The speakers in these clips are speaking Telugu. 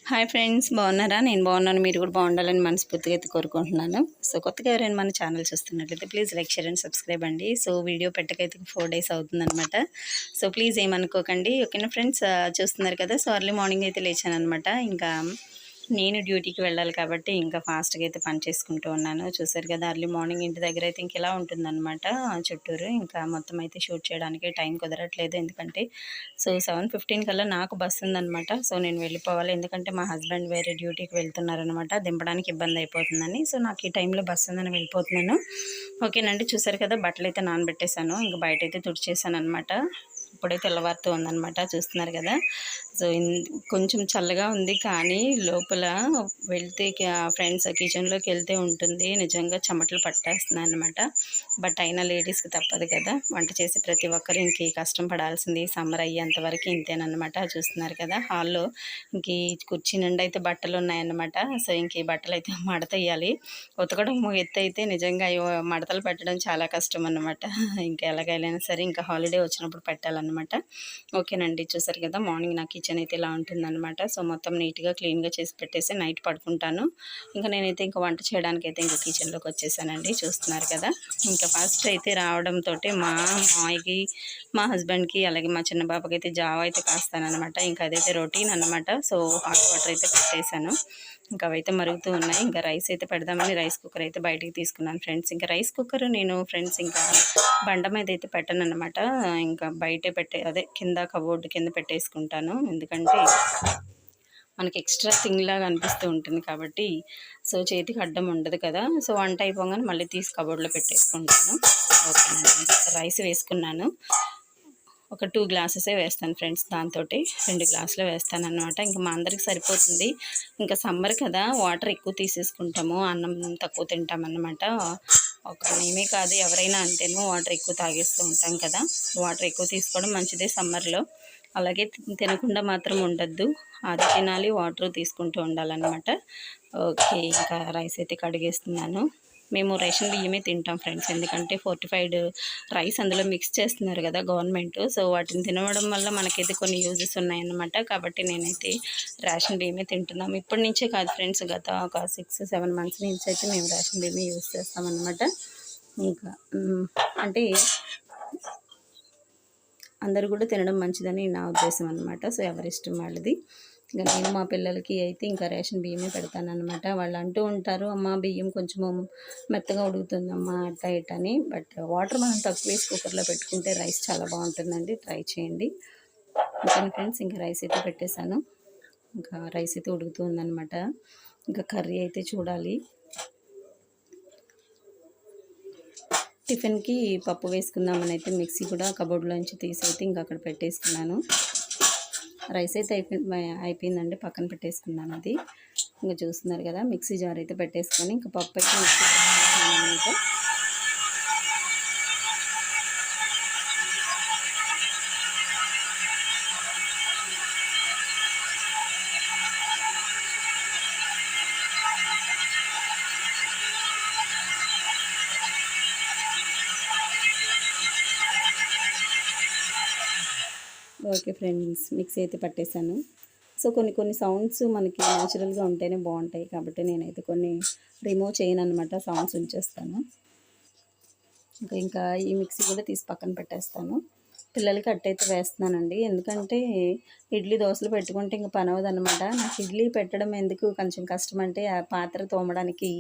హాయ్ ఫ్రెండ్స్, బాగున్నారా? నేను బాగున్నాను. మీరు కూడా బాగుండాలని మనస్ఫూర్తిగా అయితే కోరుకుంటున్నాను. సో కొత్తగా ఎవరైనా మన ఛానల్ చూస్తున్నట్లయితే please like, share and subscribe అండి. సో వీడియో పెట్టకైతే 4 days అవుతుందన్నమాట. సో ప్లీజ్ ఏమనుకోకండి, ఓకేనా ఫ్రెండ్స్? చూస్తున్నారు కదా. సో ఎర్లీ మార్నింగ్ అయితే లేచాను అనమాట. ఇంకా నేను డ్యూటీకి వెళ్ళాలి కాబట్టి ఇంకా ఫాస్ట్గా అయితే పని చేసుకుంటూ ఉన్నాను. చూసారు కదా, అర్లీ మార్నింగ్ ఇంటి దగ్గర అయితే ఇంక ఇలా ఉంటుందన్నమాట చుట్టూరు. ఇంకా మొత్తం అయితే షూట్ చేయడానికి టైం కుదరట్లేదు, ఎందుకంటే సో 7:15 కల్లా నాకు బస్సు ఉందన్నమాట. సో నేను వెళ్ళిపోవాలి, ఎందుకంటే మా హస్బెండ్ వేరే డ్యూటీకి వెళ్తున్నారనమాట. దింపడానికి ఇబ్బంది అయిపోతుందని. సో నాకు ఈ టైంలో బస్సు ఉందని వెళ్ళిపోతున్నాను. ఓకేనండి, చూసారు కదా, బట్టలు అయితే నానబెట్టేశాను. ఇంకా బయట అయితే తుడిచేసాను అనమాట. ఇప్పుడే తెల్లవారుతూ ఉందన్నమాట, చూస్తున్నారు కదా. సో కొంచెం చల్లగా ఉంది, కానీ లోపల వెళ్తే ఫ్రెండ్స్ కిచెన్లోకి వెళ్తే ఉంటుంది నిజంగా చెమటలు పట్టేస్తున్నాయి అనమాట. బట్ అయినా లేడీస్కి తప్పదు కదా, వంట చేసి ప్రతి ఒక్కరు ఇంక కష్టం పడాల్సింది. సమ్మర్ అయ్యేంత వరకు ఇంతేనమాట. చూస్తున్నారు కదా, హాల్లో ఇంక కుర్చీ నిండా అయితే బట్టలు ఉన్నాయన్నమాట. సో ఇంక ఈ బట్టలు అయితే మడత వేయాలి. ఉతకడం ఎత్తు అయితే నిజంగా మడతలు పెట్టడం చాలా కష్టం అన్నమాట. ఇంకా ఎలాగైనా సరే ఇంకా హాలిడే వచ్చినప్పుడు పెట్టాలన్నమాట. ఓకేనండి, చూసారు కదా, మార్నింగ్ నా కిచెన్ అయితే ఇలా ఉంటుందన్నమాట. సో మొత్తం నీట్గా క్లీన్గా చేసి పెట్టేసి నైట్ పడుకుంటాను. ఇంకా నేనైతే ఇంకా వంట చేయడానికి అయితే ఇంకా కిచెన్లోకి వచ్చేసానండి. చూస్తున్నారు కదా, ఇంకా ఫస్ట్ అయితే రావడంతో మా మామయ్యకి, మా హస్బెండ్కి, అలాగే మా చిన్న బాబుకి అయితే జావ అయితే కాస్తానమాట. ఇంకా అదైతే రొటీన్ అనమాట. సో హాట్ వాటర్ అయితే పెట్టేశాను. ఇంకా అవైతే మరుగుతూ ఉన్నాయి. ఇంకా రైస్ అయితే పెడదామని రైస్ కుక్కర్ అయితే బయటికి తీసుకున్నాను ఫ్రెండ్స్. ఇంకా రైస్ కుక్కర్ నేను ఫ్రెండ్స్ ఇంకా బండ మీద అయితే పెట్టను అనమాట. ఇంకా బయటే అదే కింద కబోర్డు కింద పెట్టేసుకుంటాను, ఎందుకంటే మనకి ఎక్స్ట్రా థింగ్ లాగా అనిపిస్తూ ఉంటుంది కాబట్టి. సో చేతికి అడ్డం ఉండదు కదా. సో వంట అయిపోగానే మళ్ళీ తీసి కబోర్డ్లో పెట్టేసుకుంటాను. ఓకేనండి, రైస్ వేసుకున్నాను. ఒక 2 గ్లాసెసే వేస్తాను ఫ్రెండ్స్, దాంతో 2 గ్లాసులు వేస్తాను అనమాట. ఇంకా మా అందరికి సరిపోతుంది. ఇంకా సమ్మర్ కదా, వాటర్ ఎక్కువ తీసేసుకుంటాము, అన్నం తక్కువ తింటామన్నమాట. ఒక మేమే కాదు, ఎవరైనా అంతేనో వాటర్ ఎక్కువ తాగేస్తూ ఉంటాం కదా. వాటర్ ఎక్కువ తీసుకోవడం మంచిదే సమ్మర్లో. అలాగే తినకుండా మాత్రం ఉండద్దు, అది తినాలి, వాటర్ తీసుకుంటూ ఉండాలన్నమాట. ఓకే, ఇంకా రైస్ అయితే కడిగేస్తున్నాను. మేము రేషన్ బియ్యమే తింటాం ఫ్రెండ్స్, ఎందుకంటే ఫోర్టిఫైడ్ రైస్ అందులో మిక్స్ చేస్తున్నారు కదా గవర్నమెంట్. సో వాటిని తినడం వల్ల మనకైతే కొన్ని యూజెస్ ఉన్నాయన్నమాట. కాబట్టి నేనైతే రేషన్ బియ్యమే తింటున్నాం. ఇప్పటి నుంచే కాదు ఫ్రెండ్స్, గత ఒక 6-7 months నుంచి అయితే మేము రేషన్ బియ్యమే యూజ్ చేస్తామన్నమాట. ఇంకా అంటే అందరూ కూడా తినడం మంచిదని నా ఉద్దేశం అనమాట. సో ఎవరిష్టం వాళ్ళది. ఇంకా నేను మా పిల్లలకి అయితే ఇంకా రేషన్ బియ్యమే పెడతానమాట. వాళ్ళు అంటూ ఉంటారు, అమ్మ బియ్యం కొంచెము మెత్తగా ఉడుకుతుందమ్మా అట్ట ఇట్ట అని. బట్ వాటర్ మనం తక్కువ వేసి కుక్కర్లో పెట్టుకుంటే రైస్ చాలా బాగుంటుందండి, ట్రై చేయండి. ఇంకా ఫ్రెండ్స్, ఇంకా రైస్ అయితే పెట్టేశాను. ఇంకా రైస్ అయితే ఉడుకుతూ ఉందన్నమాట. ఇంకా కర్రీ అయితే చూడాలి. టిఫిన్కి పప్పు వేసుకుందామని అయితే మిక్సీ కూడా కబోర్డ్లోంచి తీసి అయితే ఇంకా అక్కడ పెట్టేసుకున్నాను. రైస్ అయితే అయిపోయిందండి, పక్కన పెట్టేసుకున్నాను. అది ఇంకా చూస్తున్నారు కదా, మిక్సీ జార్ అయితే పెట్టేసుకొని ఇంకా పప్పు అయితే మిక్సీ అయితే. ఓకే ఫ్రెండ్స్, మిక్సీ అయితే పట్టేశాను. సో కొన్ని సౌండ్స్ మనకి న్యాచురల్గా ఉంటేనే బాగుంటాయి, కాబట్టి నేనైతే కొన్ని రిమూవ్ చేయను అనమాట, సౌండ్స్ ఉంచేస్తాను. ఇంకా ఈ మిక్సీ కూడా తీసి పక్కన పెట్టేస్తాను. పిల్లలకి అట్టయితే వేస్తున్నానండి, ఎందుకంటే ఇడ్లీ దోశలు పెట్టుకుంటే ఇంకా పని అవ్వదన్నమాట. నాకు ఇడ్లీ పెట్టడం ఎందుకు కొంచెం కష్టం అంటే ఆ పాత్ర తోమడానికి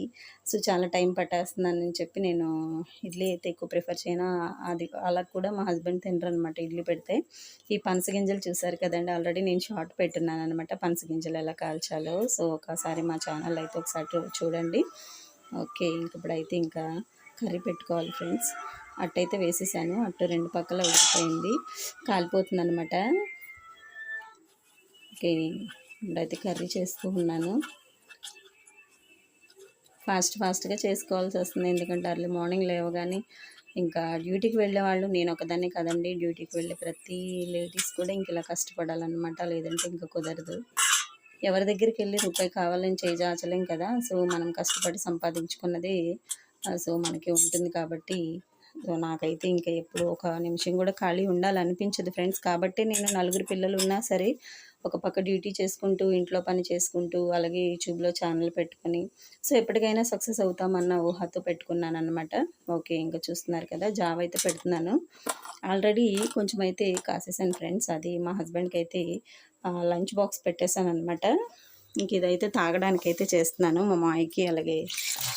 సో చాలా టైం పట్టేస్తుందని చెప్పి నేను ఇడ్లీ అయితే ఎక్కువ ప్రిఫర్ చేయను. అది అలా కూడా మా హస్బెండ్ తినరు అనమాట ఇడ్లీ పెడితే. ఈ పనసగింజలు చూసారు కదండి, ఆల్రెడీ నేను షార్ట్ పెట్టున్నాను అనమాట, పనసగింజలు ఎలా కాల్చాలో. సో ఒకసారి మా ఛానల్ అయితే ఒకసారి చూడండి. ఓకే, ఇప్పుడైతే ఇంకా కర్రీ పెట్టుకోవాలి ఫ్రెండ్స్. అట్టయితే వేసేసాను, అట్టు 2 పక్కల ఉడికిపోయింది, కాలిపోతుంది అనమాట. ఓకే, ఇప్పుడైతే కర్రీ చేస్తూ ఉన్నాను. ఫాస్ట్గా చేసుకోవాల్సి వస్తుంది, ఎందుకంటే అర్లీ మార్నింగ్ లేవగానే ఇంకా డ్యూటీకి వెళ్ళే వాళ్ళు, నేను ఒకదాన్నే కదండి, డ్యూటీకి వెళ్ళే ప్రతి లేడీస్ కూడా ఇంక ఇలా కష్టపడాలన్నమాట, లేదంటే ఇంకా కుదరదు. ఎవరి దగ్గరికి వెళ్ళి రూపాయి కావాలని చేజాచలేం కదా. సో మనం కష్టపడి సంపాదించుకున్నది సో మనకి ఉంటుంది కాబట్టి. సో నాకైతే ఇంకా ఎప్పుడు ఒక నిమిషం కూడా ఖాళీ ఉండాలనిపించదు ఫ్రెండ్స్. కాబట్టి నేను 4 పిల్లలు ఉన్నా సరే ఒక పక్క డ్యూటీ చేసుకుంటూ, ఇంట్లో పని చేసుకుంటూ, అలాగే యూట్యూబ్‌లో ఛానల్ పెట్టుకొని, సో ఎప్పటికైనా సక్సెస్ అవుతామన్న ఊహతో పెట్టుకున్నాననమాట. ఓకే. ఇంక చూస్తున్నారు కదా! జావ అయితే పెడుతున్నాను. ఆల్రెడీ కొంచెం అయితే కాసేసాను ఫ్రెండ్స్. అది మా హస్బెండ్‌కైతే లంచ్ బాక్స్ పెట్టేసాననమాట. ఇంక ఇదైతే తాగడానికైతే చేస్తున్నాను. మా మావయ్యకి, అలాగే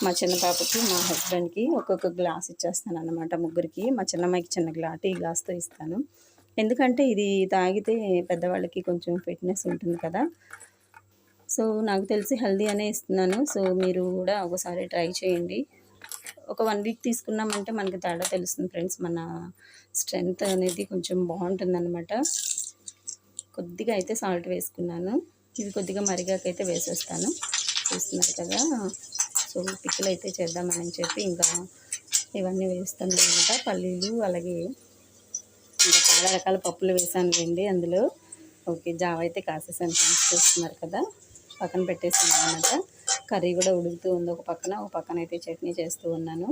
మా చిన్న పాపకి, మా హస్బెండ్‌కి ఒక్కొక్క గ్లాస్ ఇచ్చేస్తాననమాట ముగ్గురికి. మా చిన్నమ్మాయికి చిన్న టీ గ్లాస్‌తో ఇస్తాను. ఎందుకంటే ఇది తాగితే పెద్దవాళ్ళకి కొంచెం ఫిట్‌నెస్ ఉంటుంది కదా! సో నాకు తెలిసి హెల్తీ అనే ఇస్తున్నాను. సో మీరు కూడా ఒకసారి ట్రై చేయండి. ఒక 1 వీక్ తీసుకున్నామంటే మనకి తేడా తెలుస్తుంది ఫ్రెండ్స్. మన స్ట్రెంత్ అనేది కొంచెం బావుంటుందనమాట. కొద్దిగా అయితే సాల్ట్ వేసుకున్నాను. ఇది కొద్దిగా మరిగాకైతే వేసేస్తాను. చూస్తున్నారు కదా! సో పికిల్ అయితే చేద్దామని చెప్పి ఇంకా ఇవన్నీ వేస్తాననమాట. పల్లీలు, అలాగే ఇంకా చాలా రకాల పప్పులు వేసానులెండి అందులో. ఓకే. జావ అయితే కాసేసాను ఫ్రెండ్స్. చూస్తున్నారు కదా! పక్కన పెట్టేసాననమాట. కర్రీ కూడా ఉడుకుతూ ఉంది ఒక పక్కన. ఒక పక్కన అయితే చట్నీ చేస్తూ ఉన్నాను.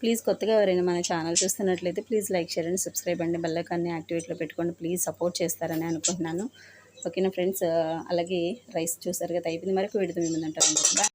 ప్లీజ్ కొత్తగా ఎవరైనా మన ఛానల్ చూస్తున్నట్లయితే please like, share and subscribe అండి. బెల్ ఐకాన్ని యాక్టివేట్లో పెట్టుకోండి. ప్లీజ్ సపోర్ట్ చేస్తారని అనుకుంటున్నాను. ఓకేనా ఫ్రెండ్స్. అలాగే రైస్ చూసారు కదా! అయిపోయింది. మరొక వీడియోతో మీ ముందుంటాను.